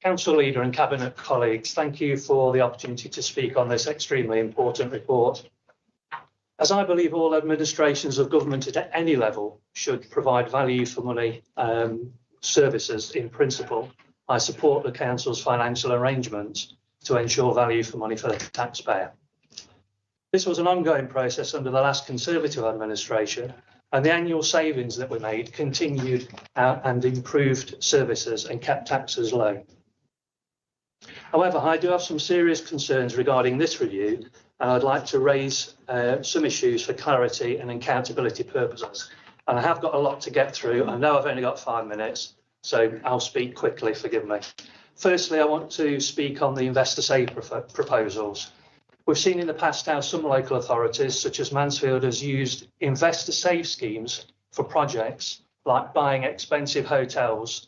Council Leader and Cabinet colleagues, thank you for the opportunity to speak on this extremely important report. As I believe all administrations of government at any level should provide value for money services in principle, I support the Council's financial arrangements to ensure value for money for the taxpayer. This was an ongoing process under the last Conservative administration, and the annual savings that were made continued and improved services and kept taxes low. However, I do have some serious concerns regarding this review, and I'd like to raise some issues for clarity and accountability purposes. And I have got a lot to get through. I know I've only got 5 minutes, so I'll speak quickly, forgive me. Firstly, I want to speak on the investor save proposals. We've seen in the past how some local authorities, such as Mansfield, has used investor save schemes for projects like buying expensive hotels.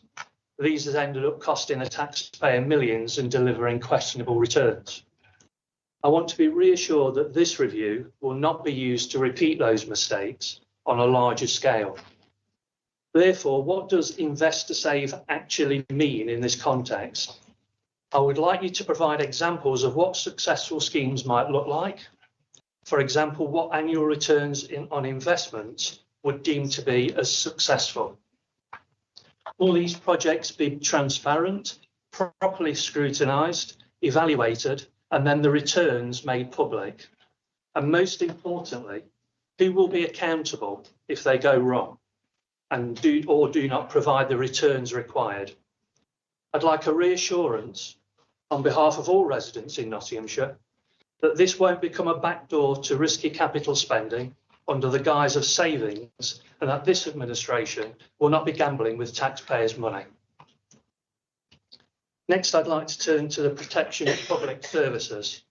These has ended up costing the taxpayer millions and delivering questionable returns. I want to be reassured that this review will not be used to repeat those mistakes on a larger scale. Therefore, what does investor save actually mean in this context? I would like you to provide examples of what successful schemes might look like. For example, what annual returns on investments would deem to be as successful. Will these projects be transparent, properly scrutinised, evaluated, and then the returns made public? And most importantly, who will be accountable if they go wrong and do not provide the returns required? I'd like a reassurance on behalf of all residents in Nottinghamshire that this won't become a backdoor to risky capital spending under the guise of savings, and that this administration will not be gambling with taxpayers' money. Next, I'd like to turn to the protection of public services.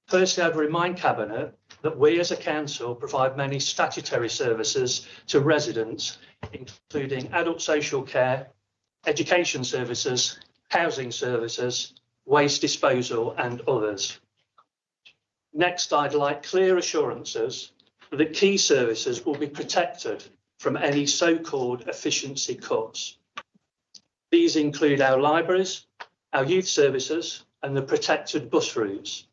Firstly, I'd remind Cabinet that we as a council provide many statutory services to residents, including adult social care, education services, housing services, waste disposal and others. Next, I'd like clear assurances that key services will be protected from any so-called efficiency cuts. These include our libraries, our youth services and the protected bus routes.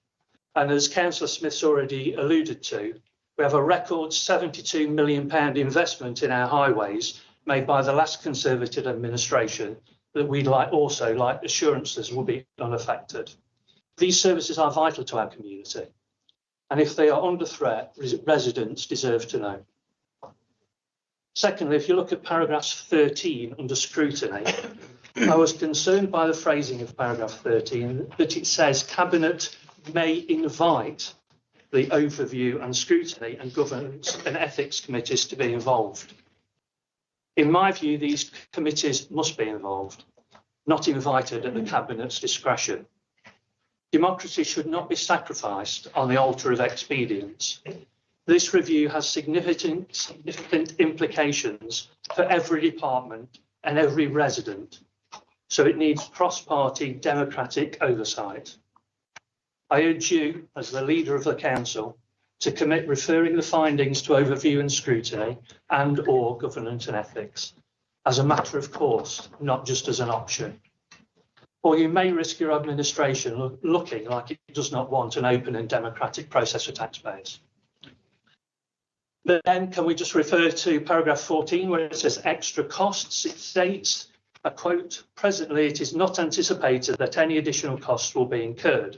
And as Councillor Smith's already alluded to, we have a record £72 million investment in our highways made by the last Conservative administration that we'd also like assurances will be unaffected. These services are vital to our community, and if they are under threat, residents deserve to know. Secondly, if you look at paragraph 13 under scrutiny, I was concerned by the phrasing of paragraph 13 that it says Cabinet may invite the overview and scrutiny and governance and ethics committees to be involved. In my view, these committees must be involved, not invited at the Cabinet's discretion. Democracy should not be sacrificed on the altar of expedience. This review has significant implications for every department and every resident, so it needs cross-party democratic oversight. I urge you, as the leader of the council, to commit referring the findings to overview and scrutiny and/or governance and ethics as a matter of course, not just as an option. Or you may risk your administration looking like it does not want an open and democratic process for taxpayers. But then can we just refer to paragraph 14 where it says extra costs? It states, I quote, presently it is not anticipated that any additional costs will be incurred.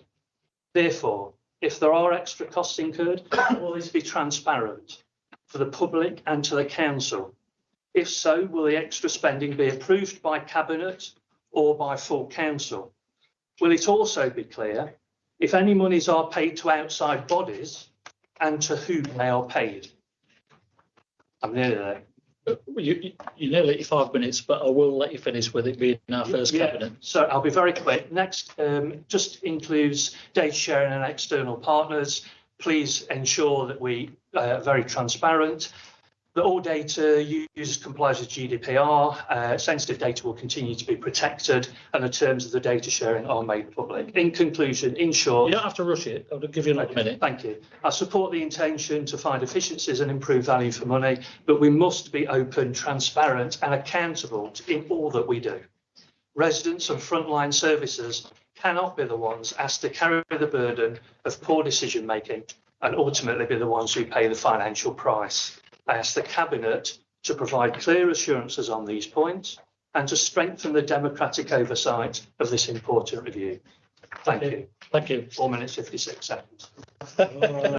Therefore, if there are extra costs incurred, will this be transparent for the public and to the council? If so, will the extra spending be approved by Cabinet or by full council? Will it also be clear if any monies are paid to outside bodies and to whom they are paid? I'm nearly there. You're nearly at 5 minutes, but I will let you finish with it being our first Cabinet. So I'll be very quick. Next just includes data sharing and external partners. Please ensure that we are very transparent, that all data used complies with GDPR, sensitive data will continue to be protected, and the terms of the data sharing are made public. In conclusion, in short... You don't have to rush it. I'll give you another minute. Thank you. I support the intention to find efficiencies and improve value for money, but we must be open, transparent and accountable in all that we do. Residents and frontline services cannot be the ones asked to carry the burden of poor decision making and ultimately be the ones who pay the financial price. I ask the Cabinet to provide clear assurances on these points and to strengthen the democratic oversight of this important review. Thank you. Thank you. 4 minutes 56 seconds.